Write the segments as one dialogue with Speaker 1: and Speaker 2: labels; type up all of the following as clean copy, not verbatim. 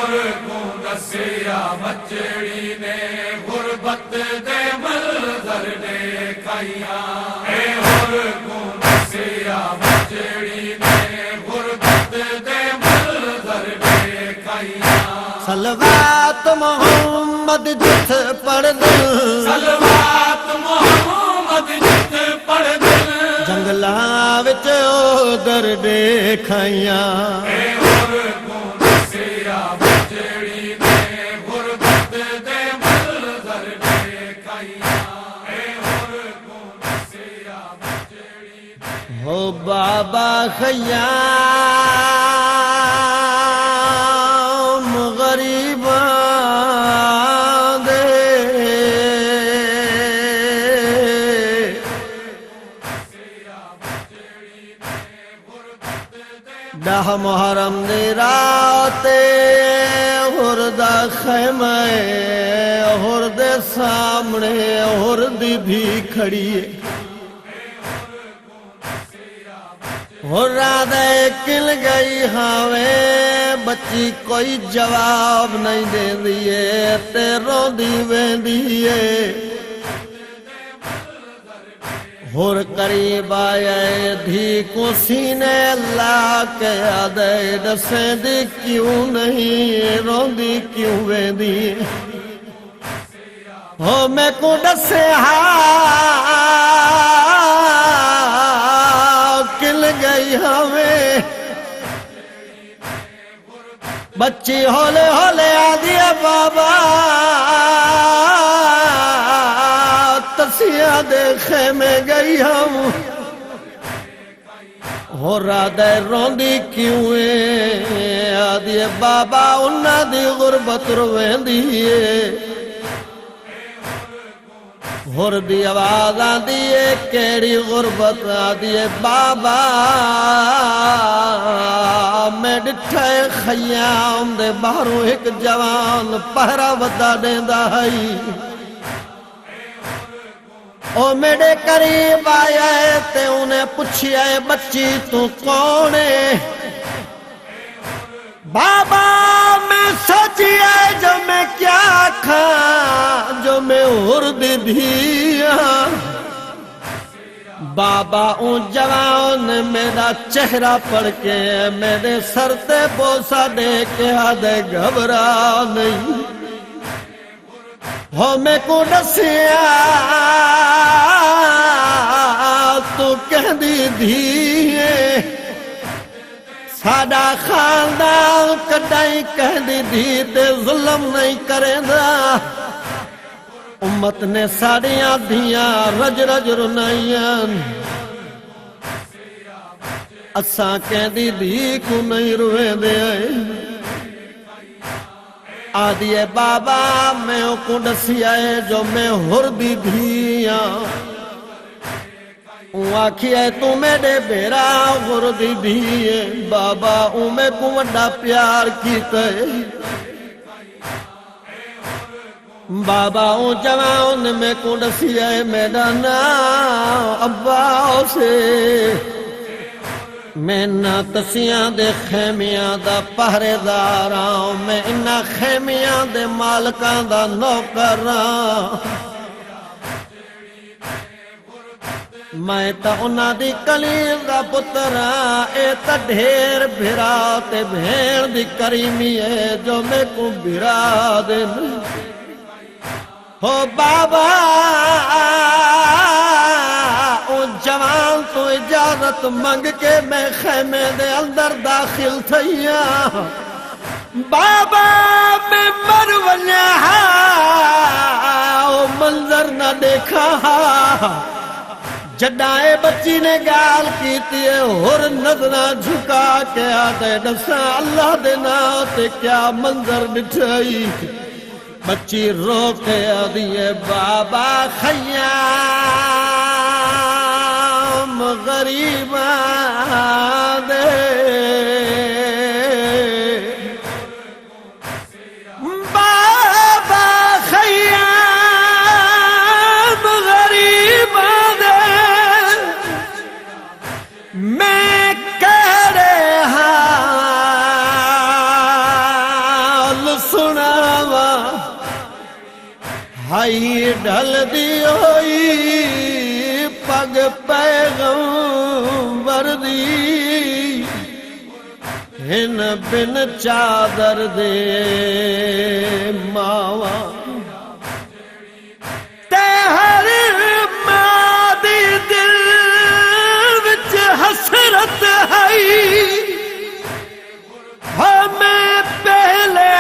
Speaker 1: ہور کو دسیا بچڑی نے غربت دے منظر دیکھائیاں اے ہور کو دسیا بچڑی نے غربت دے منظر دیکھائیاں
Speaker 2: صلوات محمد جت پڑھ دل
Speaker 1: صلوات محمد جت پڑھ دل
Speaker 2: جنگلاں وچ اودر دیکھائیاں
Speaker 1: اے ہور کو دسیا بچڑی نے غربت دے منظر دیکھائیاں اے ہور کو دسیا بچڑی نے
Speaker 2: ہو بابا خیام غریباں دے ڈاہ محرم دی رات ہردا خیمہ ہردے سامنے ہردی بھی کھڑی ہے دے کل گئی ہاوے بچی کوئی جواب نہیں دے دیے تے رو دی ویندیے ہور قریب آئے دھی کو سینے اللہ کے آدھے دسے دی کیوں نہیں رو دی کیوں ویندیے ہو میں کو دسے کل گئی ہمیں بچی ہولے ہولے آدیا بابا تسیاں دے خیمے گئی ہم ہو رادے روندی کیوں آدیا بابا انہاں دی غربت رویں دیئے ہور دی آواز آدیے کیڑی غربت آدیے بابا میں ڈٹھے خیام دے باہروں ایک جوان پہرا ودا دیندا ہے او میرے قریب آیا ہے تے انہیں پوچھیا ہے بچی تو کون ہے بابا میں سوچیا جو میں کیا کھا جو میں ہرد دیا بابا اون جوان میرا چہرہ پڑھ کے میرے سر تے بوسا دے کے آدھے گھبرا نہیں ہو میں کو دسیا تو کہہ دی دھیے ساڈا خاندان کدائی کہہ دی دھی تے ظلم نہیں کرے دا امت نے ساڑیاں دھیاں رج رج رنائیاں اساں کہہ دی دھی کو نہیں روے دے آئے آدھیے بابا میں کو دسی آئے جو میں ہردی دھیاں آکھی ہے تو میرے بیرا غردی دیئے بابا میں کو وڈا پیار کیتا ہے بابا جوان میں کو دسی ہے میرا نام ابا سے میں نہ تسیاں دے خیمیاں دا پہرے داراں میں انہا خیمیاں دے مالکاں دا نوکراں میں تا انہا دی کلیل دا پترا اے تا ڈھیر بھرا تے بھیڑ دی کریمی ہے جو میں کو بھرا دے ہو بابا او جوان تو اجازت منگ کے میں خیمے دے اندر داخل تھیا بابا میں مر ونیا او منظر نہ دیکھا جڈائے بچی نے گال کیتی ہے اور نظرہ جھکا کے آدھے دسا اللہ دے ناتے کیا منظر بٹھائی بچی رو کے آدھیے بابا خیام غریب دے ہائی ڈھل دی ہوئی پگ پیغمبر دی ہن بن چادر دے ماواں تے ہر ماں دی دل وچ حسرت ہے ہمیں پہلے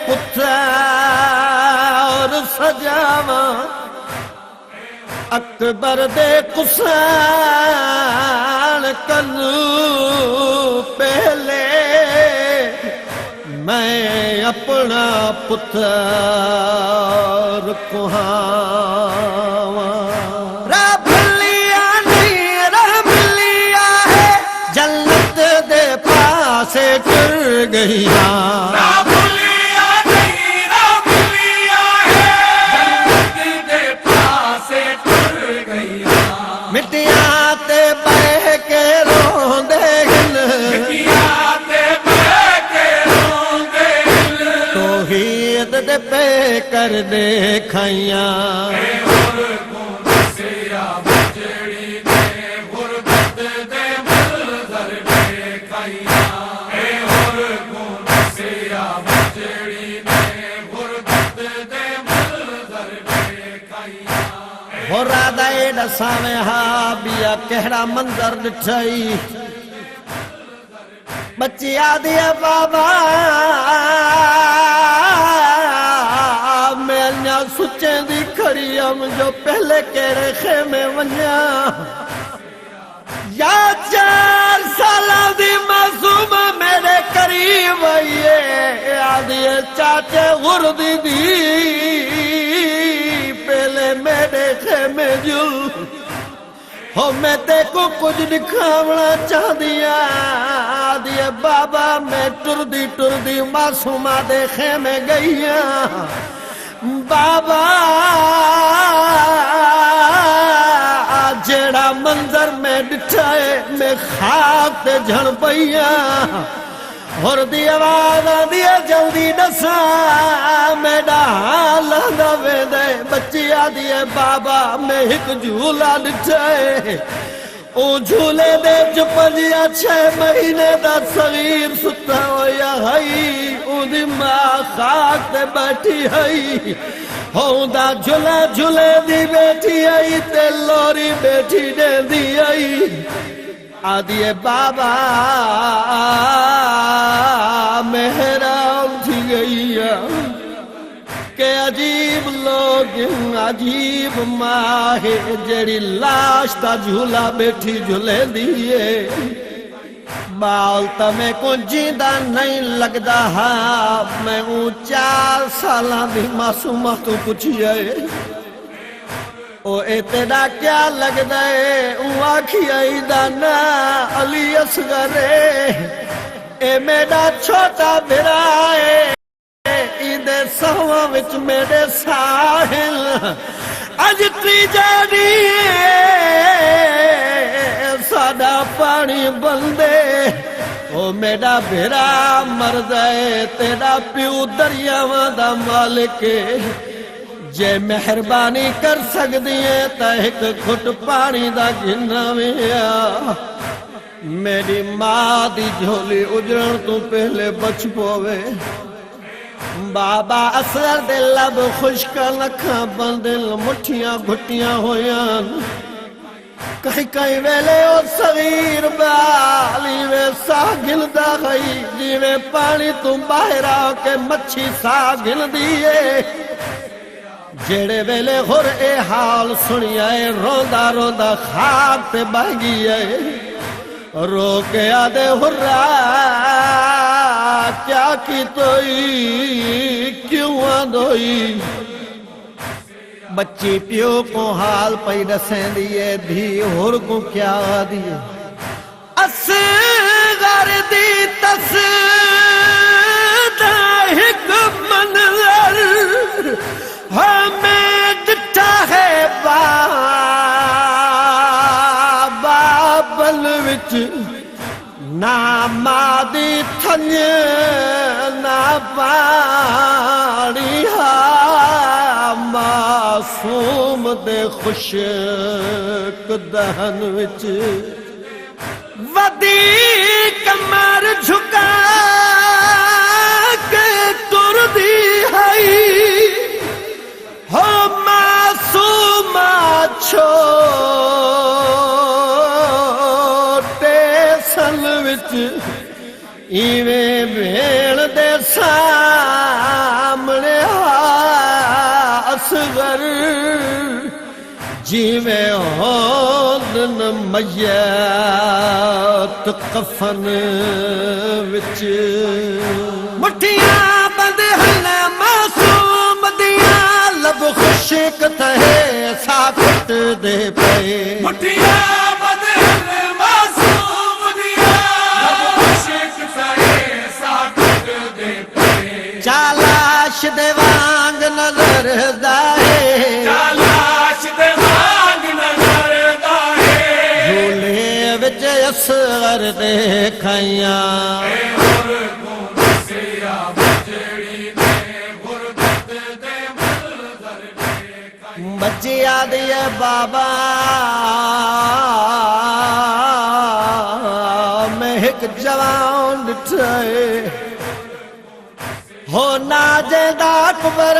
Speaker 2: پتر سجاواں اکبر دے کسان کنوں پہلے میں اپنا پتر کہاواں رب لیا نہیں رب لیا ہے جنت دے پاسے ٹر گئیاں
Speaker 1: رب لیا نہیں رب لیا ہے جنت دے پاسے ٹر گئیاں
Speaker 2: مٹیاں تے بہ کے روندے گن
Speaker 1: کیا تے بہ کے روندے
Speaker 2: توحید دے پہ کر دے کھائیاں
Speaker 1: اے ہور کون دسیا بجڑی نے غربت دے منظر ویکھائیاں اے ہور کون دسیا بجڑی نے غربت دے منظر ویکھائیاں
Speaker 2: ہو رادا ایڈا سامے ہاں بیا کہڑا منظر ڈٹھائی بچی آدھی ہے بابا میں انیا سچیں دی کھڑی ہم جو پہلے کہڑے خیمے ونیا یا 4 سالہ دی معصوم میرے قریب آئیے آدھی ہے چاچے غردی دی پہلے میرے خیمے جو ہو میں تے کو کچھ دکھاونا چاہ دیا آدھیے بابا میں ٹر دی معصومہ دے خیمے گئیاں بابا جیڑا منظر میں ڈٹھائے میں خاک تے جھڑ پئیاں اور دی آواز آدھی جلدی دسا میڈا حال دا ویندے بچی آدھی ہے بابا میں ایک جھولا ڈٹھائے او جھولے دے جو 5-6 مہینے دا صغیر ستا ہویا ہائی او دی ماں خاک تے بیٹھی ہائی ہوں دا جھولا جھولے دی بیٹھی آئی تے لوری بیٹھی دے دی آئی آدھی بابا محرام تھی گئی کہ عجیب لوگ عجیب ماں ہے جڑی لاش تا جھولا بیٹھی جھولے دیئے بال تمہیں کو جیندہ نہیں لگدا ہاں میں 4 سالاں دی معصومہ تو پوچھئے او اے تیرا کیا لگ دے او آکھی آئی دانا علی اصغر اے میرا چھوٹا بھرائے ایدے سہواں وچ میرے ساحل اج تیجاری ساڈا پانی بندے او میرا بھرا مرد ہے تیرا پیو دریاواں دا مالک جے مہربانی کر سکدی ہے تے ایک گھٹ پانی دا گھنا ویا میری ماں دی جھولی اجڑن تو پہلے بچ پوے بابا اثر دے لب خشک لکھاں بندل مٹھیاں گھٹیاں ہویاں کہیں ویلے او صغیر بالی وے سا گلدا گئی جیویں پانی تو باہر آ کے مچھی سا گل دیے جیڑے ویلے ہور اے حال سنیائے روندا روندا خاک تے بہ گئے رو کے آدھے ہرا کیا کی توئی کیوں آدھوئی بچی پیو کو حال پئی دسیں دیئے دھی ہور کو کیا دیئے اصغر دی تصدہ ایک منظر ہمیں ڈٹھا ہے بابل وچ نا مادی تھن نا پانی ہا معصوم دے خشک دہن وچ ودی کمر جھکا کے تر دی ہائی ہو معصوم چھوٹے سن وچ ایویں بھیڑ دے سامنے اصغر جیویں ہون میت کفن وچ مٹھیاں بند ہن معصوم دیاں لب خشک تھے ساکت دے پئے
Speaker 1: مٹھیاں بند ہن معصوم دیاں لب خشک تھے ساکت دے پئے
Speaker 2: چالاش دے وانگ نظر دائے
Speaker 1: چالاش دے وانگ نظر دائے
Speaker 2: جھولے وچ اصغر دے کھائیاں
Speaker 1: اے ہور کو دسیا بجڑی دے غربت دے منظر دیکھائی
Speaker 2: بچی آدھی ہے بابا میں ایک جوان ڈٹھائے ہو ناجدہ اکبر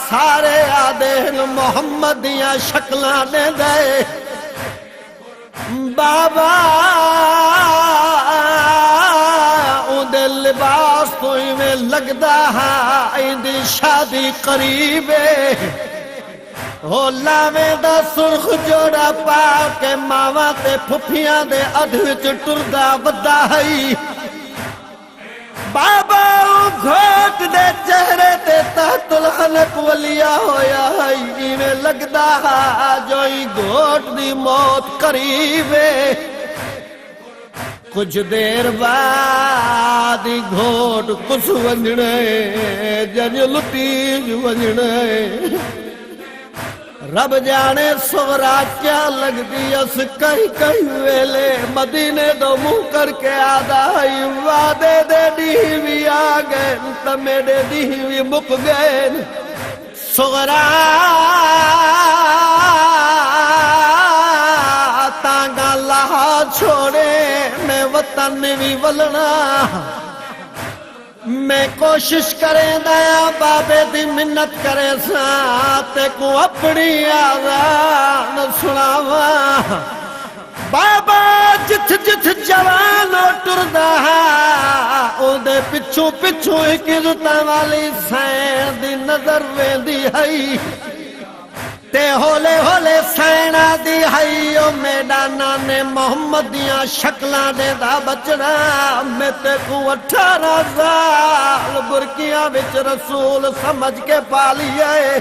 Speaker 2: سارے آدھے محمد دیاں شکلاں دے دے بابا اون دے لباس تو میں لگدا ایندی شادی قریب ہے ہو لاویں دا سرخ جوڑا پا کے ماواں تے پھپھیاں دے ادھ وچ ٹردا ودا ہئی بابا گھوٹ دے چہرے تے تحت الحلق ولیا ہویا ہی میں لگدا جوئی گھوٹ دی موت قریب ہے کچھ دیر بعد گھوٹ کچھ ونجنے جن لٹی ونجنے رب جانے سغرا کیا لگ دی اس کئی ویلے مدینے دو منہ کر کے آدھائی وعدے دے ڈیوی آگئے تمیڈے ڈیوی مک گئے سغرا تانگا لہا چھوڑے میں وطن بھی ولنا میں کوشش کریں دیا بابے دی منت کرے ساتے کو اپنی آذان سناوا بابا جتھ جتھ جوانو ٹردا او دے پچھوں پچھوں ایک عزتاں والی سین دی نظر ویندی ہئی تے ہولے ہولے سینا دی ہئی او میداناں نے محمد دیاں شکلاں دے دا بچنا میں تے کو 18 سال برکیاں وچ رسول سمجھ کے پالیے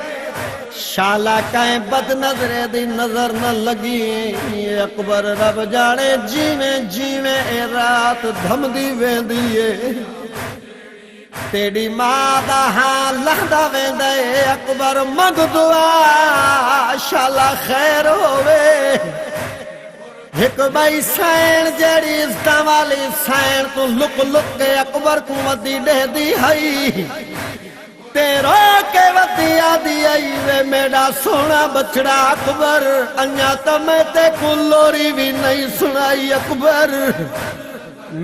Speaker 2: شالا کہیں بد نظرے دی نظر نہ لگی اکبر رب جانے جیویں اے رات دھم دی ویندی تیری ماں دا ہاں لہدا ویندے اکبر منگ دعا شالا خیر ہوئے ایک بائی سین جیڑی عزتاں والی سین تو لک لک کے اکبر کو ودی دے دی ہئی تیرو کے ودی آدھی آئی وے میرا سونا بچڑا اکبر انیا تمہیں تے کو لوری بھی نہیں سنائی اکبر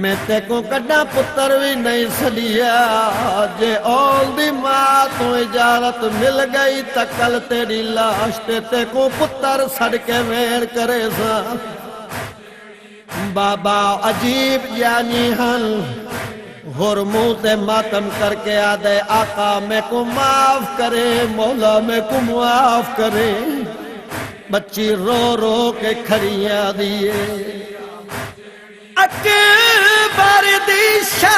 Speaker 2: میں تے کو کڈا پتر بھی نہیں سلیا جے اول دی ماں تو اجازت مل گئی تکل تیری لاش تے کو پتر سڑ کے ویر کرے سا بابا عجیب یعنی ہن غرموں تے ماتم کر کے آدھے آقا میں کو معاف کرے مولا میں کو معاف کرے بچی رو رو کے کھڑیاں دیئے اکبر دی شادی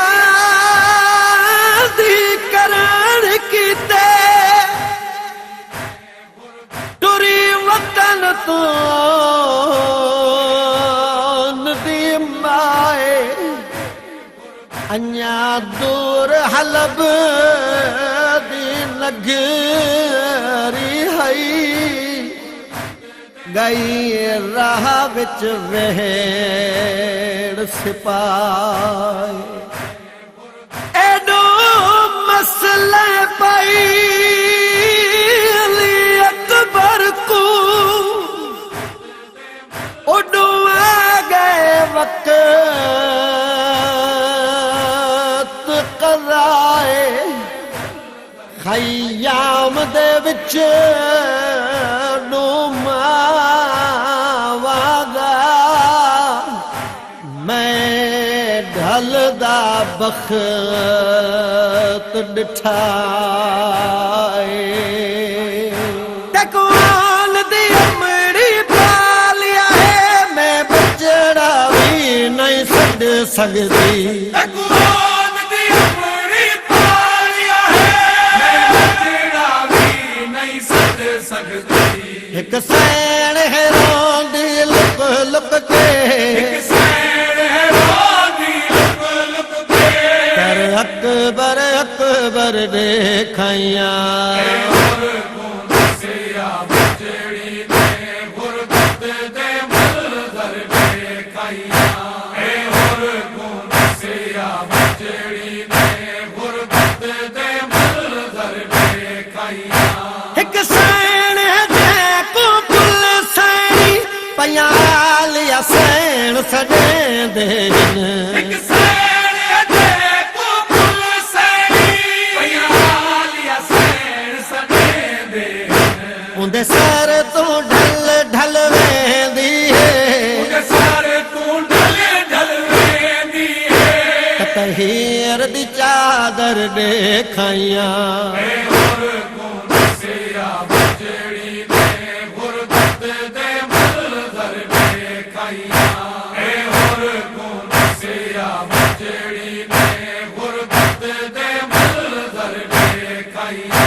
Speaker 2: کران کیتے ٹری وطن تو ندی مائے انیا دور حلب دی نگری ہئی گئی راہ وچ ویڑ سپاہی ایڈو مسئلے پئی علی اکبر کو اڈو گئے وقت قضائے خیام دے وچ ڈوما وادا میں ڈھل دا بخت ڈٹھائے تکوان دی امڑی پالیا ہے میں بچڑا بھی نہیں سڈ سکتی
Speaker 1: تکوان دی امڑی پالیا ہے میں بچڑا بھی نہیں سڈ سکتی
Speaker 2: ایک سین ہے روندی لک لک کے
Speaker 1: ایک سین ہے روندی لک لک کے
Speaker 2: کر اکبر اکبر دیکھائیاں
Speaker 1: اور کون سیا بچڑی نے غربت دے منظر دیکھائیاں اے اور کون سیا بچڑی نے غربت دے منظر دیکھائیاں
Speaker 2: ایک سین ہے جے کو کل سینی پیال یا سین سجیں دین
Speaker 1: ایک سین ہے جے کو کل سینی پیال یا سین سجے دے
Speaker 2: اندے سر تو ڈھل ڈھل ویندی ہے
Speaker 1: اونڈے سارے تو ڈھل ڈھل ویندی ہے
Speaker 2: تطہیر دی چادر دیکھائیاں
Speaker 1: اے اور کون سیا بچڑی نے غربت دے منظر دیکھائیاں اے اور کون سیا بچڑی نے غربت دے منظر دیکھائیاں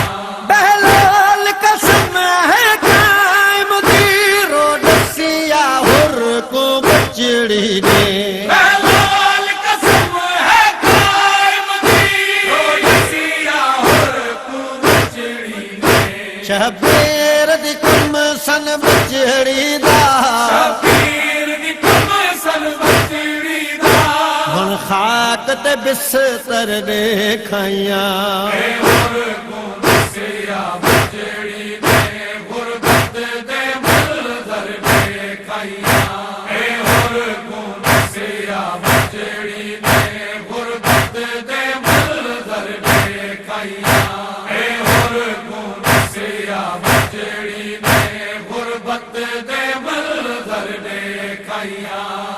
Speaker 2: بہلول قسم ہے قائم دی روڈسیا ہر کو بچڑی نے
Speaker 1: بہلول قسم ہے قائم دی روڈسیا ہر کو بچڑی نے
Speaker 2: شبیر دی کم سن بچڑی دا
Speaker 1: شبیر دی کم سن بچڑی دا
Speaker 2: ہن خاک تے بستر دیکھائیاں
Speaker 1: اے اور کون سیا بچڑی نے غربت دے منظر دیکھائیاں اے اور کون سیا بچڑی نے غربت دے منظر دیکھائیاں اے اور کون سیا بچڑی نے غربت دے منظر دیکھائیاں